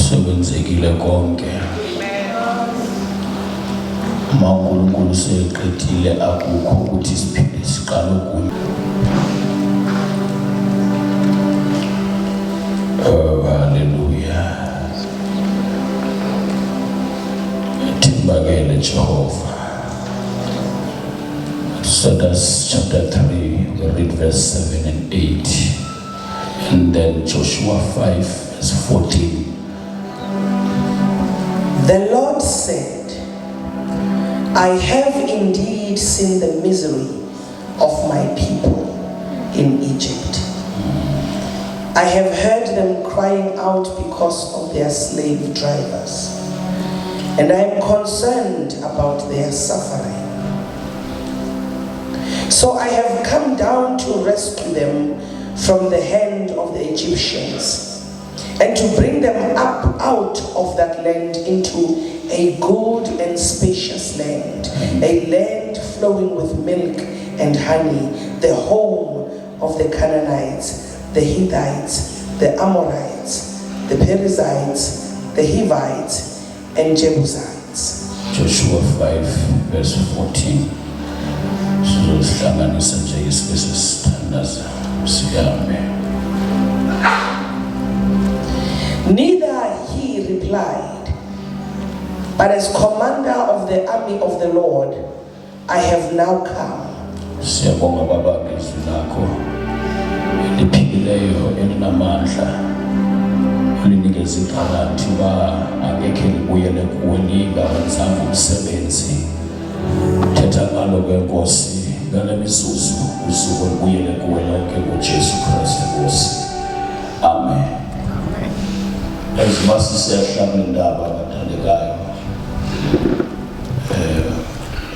sekwenzekile konke. uNkulunkulu seqedile akukho ukuthi siphinde siqale okunye. Oh hallelujah. Timbakele Jehovah. Exodus chapter 3, we read verse 7 and 8. And then Joshua 5 verse 14. The Lord said, I have indeed seen the misery of my people in Egypt. I have heard them crying out because of their slave drivers, and I am concerned about their suffering. So I have come down to rescue them from the hand of the Egyptians, and to bring them up out of that land into a good and spacious land, a land flowing with milk and honey, the home of the Canaanites, the Hittites, the Amorites, the Perizzites, the Hivites, and Jebusites. Joshua 5 verse 14. Sizihlanganisa nje isibese sithandaza siyame. Neither he replied, but as commander of the army of the Lord, I have now come. Siyabonga baba ngizwi lakho liphileyo elinamandla ulinikeza iphakathi uba angekhe libuyele kuwe lingawenzanga umsebenzi. Thetha ngalo kwenkosi ngale mizuzu usuku libuyele kuwe lonke ngoJesu Kristu Nkosi. Amen. Ezimasi siyahlala indaba abathandekayo.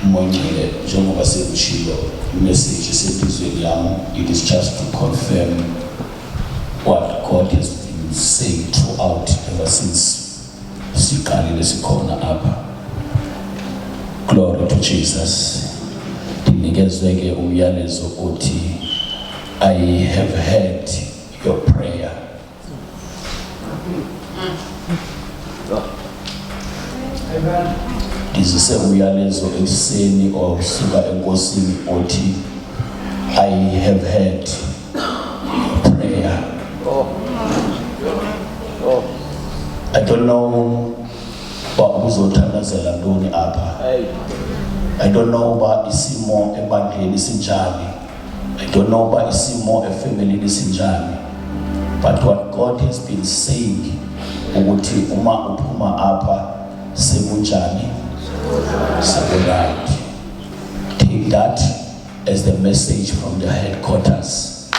Mongile njengoba sekushilo message esempilweni yami, it is just to confirm what God has been saying throughout ever since siqalile sikhona apha. Glory to Jesus. Dinikezwe ke umyalezo othi I have heard your prayer. Amen. Dizise umyalezo ekuseni osuka enkosini othi I have heard prayer. I don't know ba uzothandazela ntoni apha. I don't know ba isimo ebandleni sinjani. I don't know ba isimo efamily sinjani. But what God has been saying ukuthi uma uphuma apha sekunjani. Right. Take that as the message from the headquarters.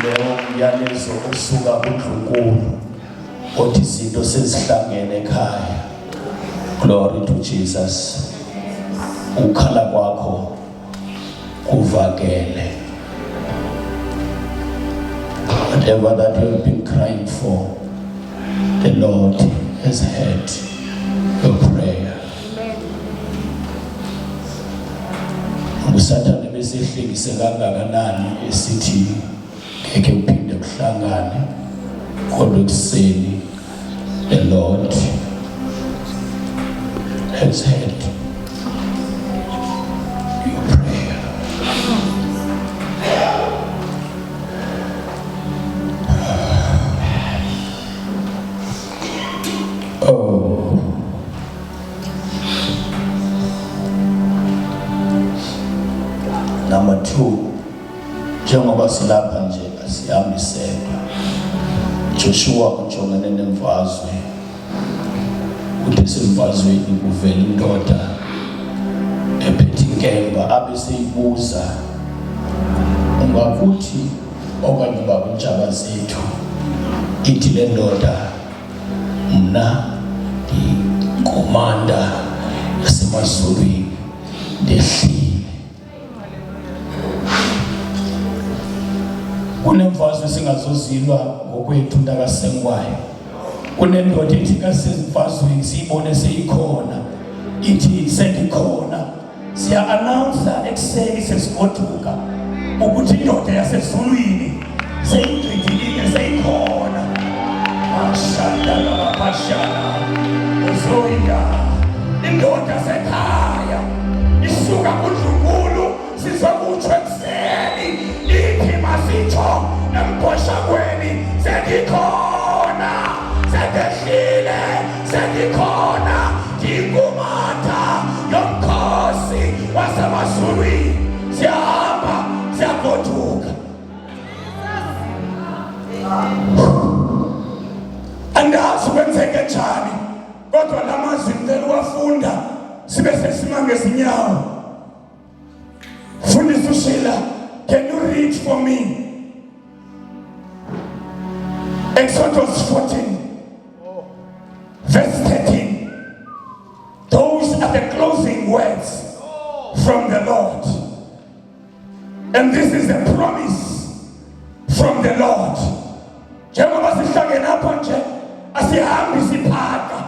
Leo myalezo osuka kuNkulunkulu othi izinto sezihlangene ekhaya. Glory to Jesus. Ukhala kwakho kuvakele. Whatever that you have been crying for, the Lord has heard your prayer. Usathane besihlekise kangakanani esithi ngeke uphinde kuhlangane kodwa ekuseni the Lord has heard your prayer. Number 2, njengoba silapha nje asihambi sedwa. Joshua ujongene nemfazwe. Uthi semfazweni kuvela indoda ephethe inkemba abeseyibuza ungakuthi okanye bakuntshaba zethu. Ithi le ndoda mna ndikomanda yasemazulwini ndehlile. Kunemfazwe singazozilwa ngokwethu ntakasenkwayo. Kunendoda ethi kasemfazweni siyibone seyikhona. Ithi sendikhona. Siya-announcer ekuseni sesigoduka ukuthi indoda yasezulwini utsho emboshakweni sengikhona, sengehlile, sengikhona, ngikumatha yomkhosi wasemazulwini. Siyahamba, siyagoduka. Andazi kwenzeke njani, kodwa lamazwi ngicela uwafunda sibe sesimanga ezinyawo. Fundisa uShila, can you read for me Exodus 14 verse 13? Those are the closing words from the Lord, and this is a promise from the Lord. Njengoba sihlangene apha nje asihambi siphaka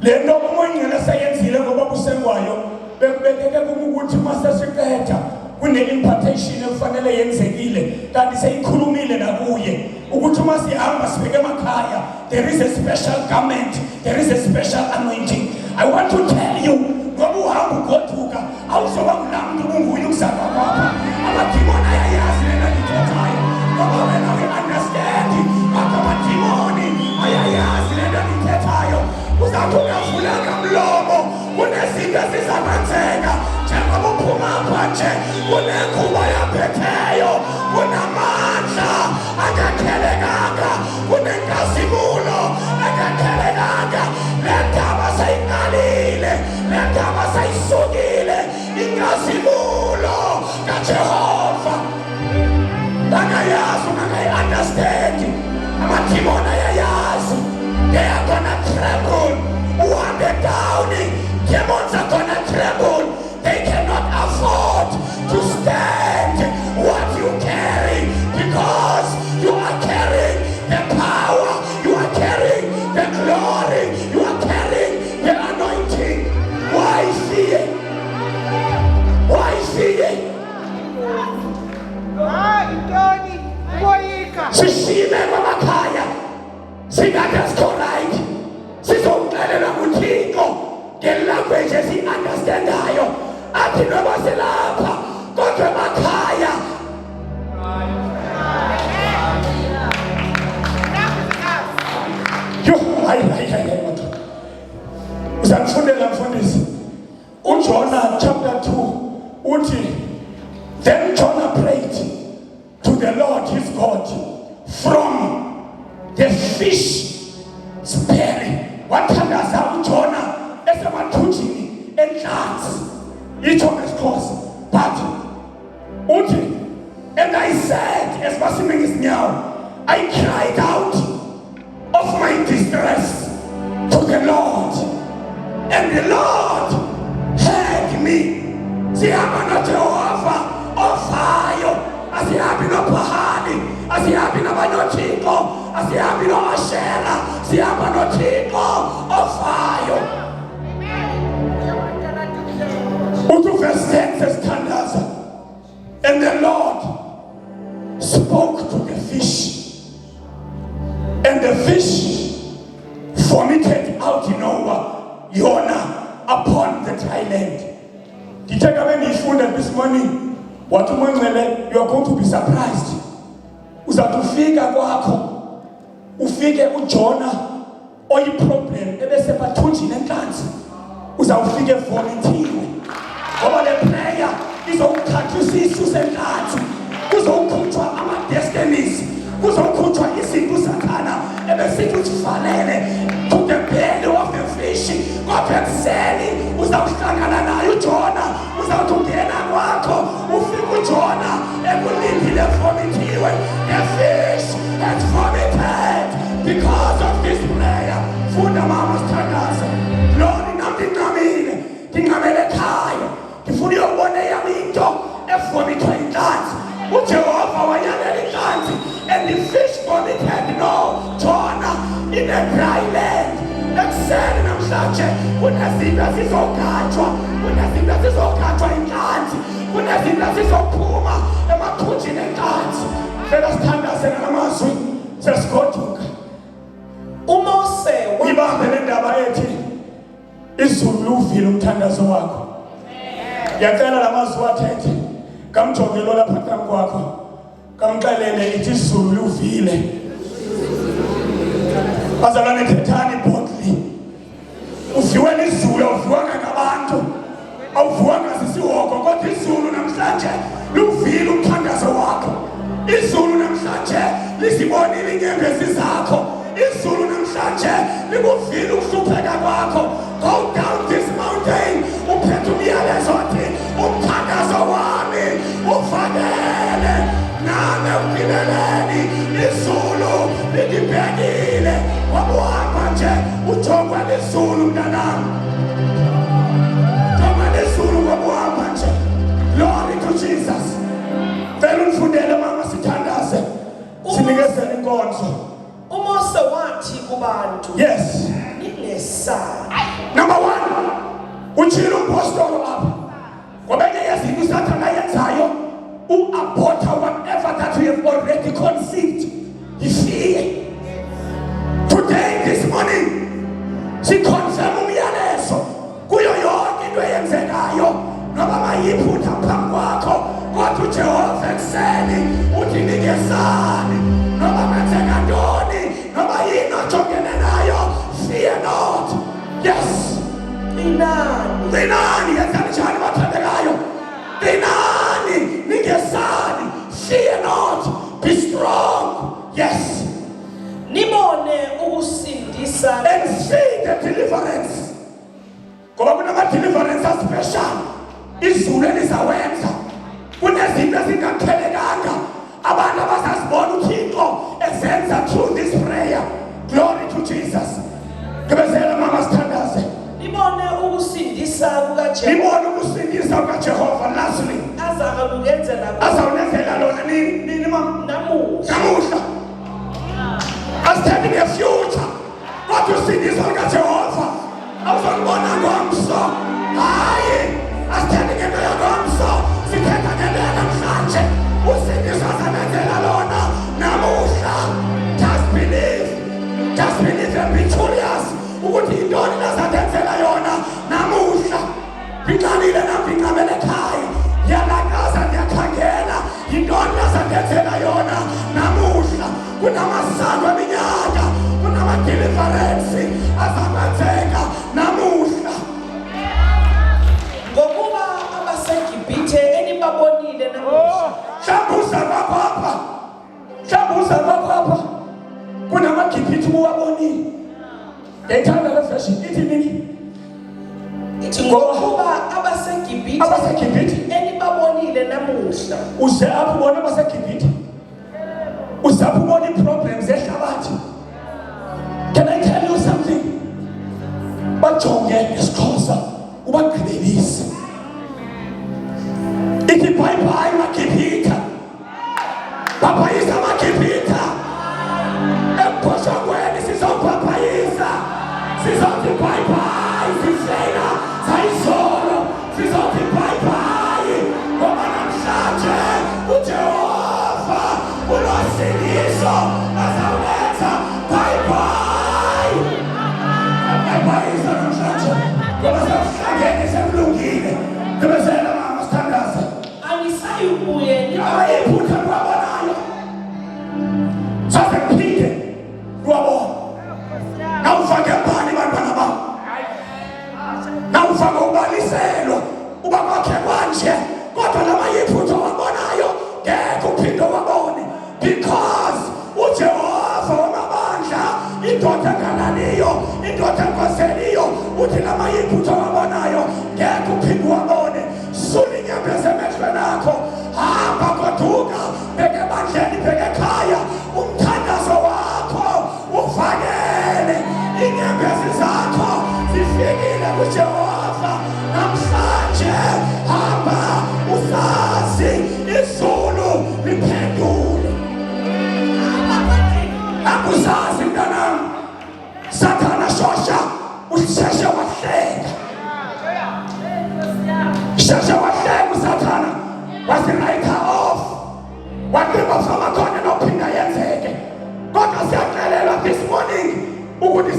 lento uMongcele sayenzile ngoba busengwayo bekubekeke ukuthi masesiqeda kune-impartation ekufanele yenzekile, kanti seyikhulumile nakuye ukuthi uma sihamba sibeke emakhaya there is a special garment, there is a special anointing. I want to tell you, ngoba uhamba ugoduka awuzoba ngumuntu unguye ukuzalwa kwakho. Amadimoni ayayazi lena ndithethayo ngoba wena we-understand amadimoni ayayazi lena ndithethayo. Uzathi ungavulanga mlomo kunezinto ezizakwenzeka njengoba uphuma apha nje kunenkuba yaphetheyo, kunamandla akakhelekanga, kunenkazimulo akakhelekanga. Le ndaba seyiqalile, le ndaba seyisukile, inkazimulo kaJehova. Bangayazi ungayi-understand, amadimoni ayayazi. They are gonna tremble. Uhambe down, demons are gonna tremble. They cannot afford to stand what you carry, because you are carrying the power, you are carrying the glory, you are carrying the anointing. Why fear? Why fear? Sishime ngamakhaya singadeskorayithi sizomxelela uThixo ngelanguage esi-understandayo, athi noba silapha kodwa emakhaya. Hayi uzangifundela mfundisi. uJona chapter 2 uthi, then Jonah prayed to the Lord his God from the fish belly. Wathandaza uJona esemathunjini enhlanzi, itsho ngesikhosa. But uthi, and I said, esimasimeni ngesinyawo, I cried out of my distress to the Lord, and the Lord heard me. Sihamba noJehova ofayo, asihambi noBhahali, asihambi noThixo, asihambi noAshera, sihamba noThixo ofayo. Uthi verse 10 sesithandaza, and the Lord spoke to the fish, and the fish vomited out Jonah upon the dry land. When you this morning, what you are going to be surprised. Uzatufika kwakho ufike uJona oyiproblem ebesebathunjini enhlanzi, uzawufike volunteer ngoba le prayer izokuthatha isisu senhlanzi, kuzokhutshwa ama-destinies, kuzokhutshwa izinto uSathana ebesithi usivalele to the belly of the fish. Kodwa ekuseni uzawuhlangana naye uJona, uzawuthi ungena kwakho ufike uJona ekulindile vomitiwe. The fish has vomited because of this prayer. Funda mama sithandaza, Lord nginamile, ngingamele ekhaya, ngifuna uyobona yami into evomithwa inhlanzi. uJehova wayalela inhlanzi, and the fish vomited Jonah in a dry land. Ekuseni namhlanje kunezinto ezizogajwa, kunezinto ezizogajwa inhlanzi, kunezinto ezizophuma emathunjini enhlanzi. Phela sithandaze ngalamazwi sesigoduka. uMose Ibambe le ndaba ethi izulu uvile umthandazo wakho. Yacela lamazwi athethe, kamjongelo lapha phambi kwakho. kamxelele ithi izulu uvile bazalwane thethani boldly uviwe lizulu awuviwanga ngabantu awuviwanga sisihogo kodwa izulu namhlanje luvile umthandazo wakho izulu namhlanje lisibonile inyembezi zakho izulu namhlanje likuvile ukuhlupheka kwakho go down this mountain uphethe umyalezo wathi umthandazo wami ufanele nami ugibeleni izulu likibhekile wabuhamba nje ujongwa lizulu mntanami jongwa lizulu wabuhamba nje glory to Jesus vele unifundele mama sithandaze sinikezele inkonzo uMose wathi kubantu yes ingesabi number 1 utshilo umpostolo apha ngoba enye yezinto usathana yenzayo u-abhorta whatever that we have already conceived ifike today this morning siconfirm umyalezo kuyo yonke into eyenzekayo noba mayiphutha phambi kwakho kodwa uJehova ekuseni uthi nikezani noba kwenzeka ntoni noba yini ojongene nayo fear not yes Linani yenzani njani bathandekayo Linani nikezani fear not be strong yes nibone ukusindisa and see the deliverance ngoba kunama-deliverance aspecial izulu elizawenza kunezinto ezingaqhelekanga abantu abazazibona uThixo ezenza through this prayer glory to Jesus ngibezela mama sithandaze nibone ukusindisa kukaJehova nibone ukusindisa kukaJehova lastly azawunenzela lona nini mama namuhla asithembi nge-future kodwa usindiso lukaJehova awuzolibona ngomso hayi asithembi ngento yangomso sithetha ngento yanamhlanje usindiso azamenzela lona namuhla just believe and be curious ukuthi yintoni nazatenzela yona namuhla binqabile nambinqabele ekhaya ndiyalakaza ndiyakhangela yintoni nazatenzela yona namuhla kunamasango eminyaka kunama-deliverance azakwenzeka namuhla ngokuba abaseGibhithe enibabonile namuhla shambuza bakwapha kunamaGibhithe ubuwabonile ngeyithanda le version ithi nini ithi ngokuba abaseGibhithe enibabonile namuhla uze apho ubona abaseGibhithe uze apho ubona ii-problems ehlabathi can I tell you something bajonge nesiXhosa ubagqibelise ithi bye-bye maGibhithe bhabhayisa maGibhithe emposhongweni sizobhabhayisa sizothi bye-bye sifeyila sayizolo sizothi bye-bye ngoba namhlanje uJehova unosindiso azawuletha bye-bye bhabhayisa namhlanje ngoba sekuhlangene sekulungile ngibezela mama sithandaze anisayubuye abayiphutha lwabonayo sazekuphinde lwabona nawufake mbani bantwana bam nawufake ubaliselwa uba kwakhe kwanje kodwa lamayiphutha wabonayo ngeke uphinde wabone because uJehova wamabandla indoda engalaliyo indoda enkoseliyo uthi lamayiphutha wabonayo ngeke uphinde wabone sula inyembezi emehlweni akho hamba goduka bheke ebandleni bheke ekhaya umthandazo wakho ufakele inyembezi zakho zifikile kuJehova namhlanje hamba usazi izulu liphendule akuzazi mntanami Sathana shosha usheshe wahleka sheshe wahleka uSathana wasirayitha off waqiba fama khona nophinda yenzeke kodwa siyaxelelwa this morning ukuthi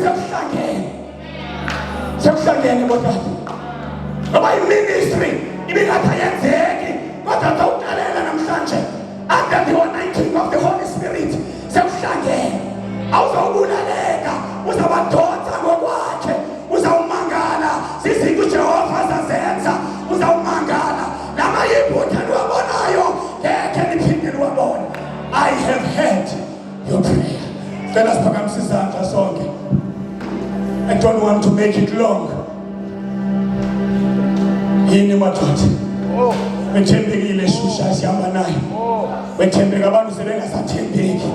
sekuhlangene kodwa ngoba iministry ibikade yenzeki kodwa sawuxelela namhlanje under the anointing of the Holy Spirit sekuhlangene awuzawubulaleka uzawudonsa ngokwakhe uzawumangala zizinto uJehova azazenza uzawumangala lamayiphutha niwabonayo ngeke niphinde niwabone. I have heard your prayer. Cela siphakamise isandla sonke. I don't want to make it long. Yini madoda? Wethembekile shusha sihamba naye. Wethembeka abantu sebengasathembeki.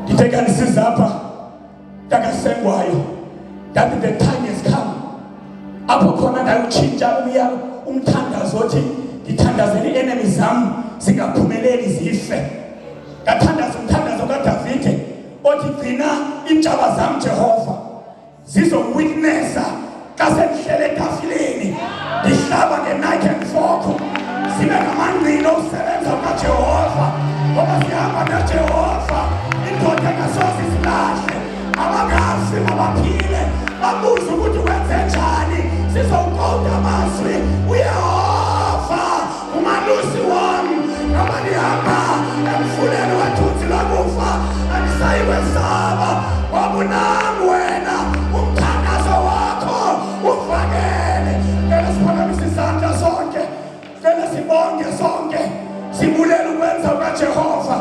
Ngitheka nisiza hapa takasengwayo. That the time has come. Apho khona ndayutshintsha umthandazo othi ngithandazele enemy zami zingaphumeleli zife. Ngathandaza umthandazo kaDavide othi gcina intshaba zami Jehova zizowitnessa xa sendihlele etafileni ndihlaba nge-knife and fork sibe ngamangqina okusebenza kaJehova ngoba sihamba naJehova indoda engasoze isilahle abakafi abaphile babuze ukuthi wenze njani sizowukota amazwi uYehova umalusi wami ngoba ndihamba emfuleni wathunzi lwakufa andisayikwesaba ngoba unami wena umthandazo wakho ufakele. Cela siphakamise isandla sonke, cela sibonge sonke, sibulela ukwenza kukaJehova.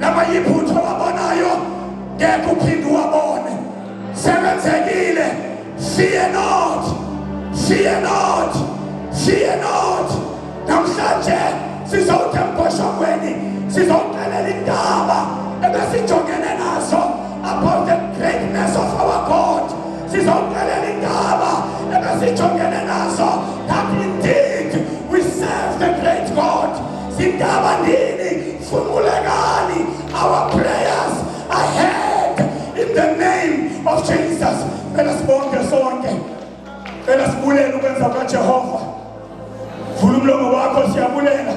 Lamayiphutha wabonayo ngeke uphinde uwabone. Sekwenzekile. Fear not, fear not, fear not. Namhlanje sizawuthi emboshokweni sizawuxelela indaba ebesijongene nazo about the greatness of our God. Sizawuxelela indaba ebesijongene nazo that indeed we serve the great God. Zindaba ndini funulekani, our prayers are heard in the name of Jesus. Cela sibonge sonke, cela sibulela ukwenza kukaJehova. Vula umlomo wakho siyabulela.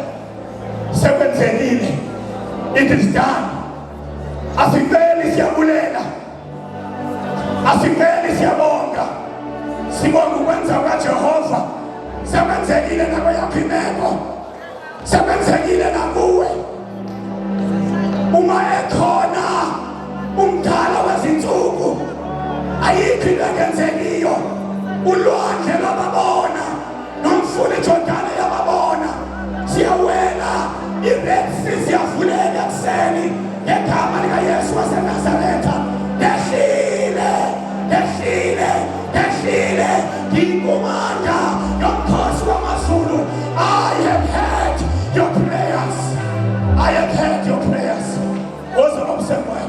Sekwenzekile. It is done. Asiveli siyabulela. Asiveli siyabonga. Sibonga ukwenza kukaJehova. Sekwenzekile nakweyakho imeko. Sekwenzekile nakuwe. Uma ekhona umdala wezinsuku ayikho into engenzekiyo. Ulwandle lwababona nomfula eJordani yababona. Siyawela iRed Sea siyavuleka ekuseni ngegama likaYesu waseNazaretha. Dehlile, dehlile, dehlile ngiyinkomanda yomkhosi wamaZulu. I have heard your prayers. I have heard your prayers. Woza nomsemwa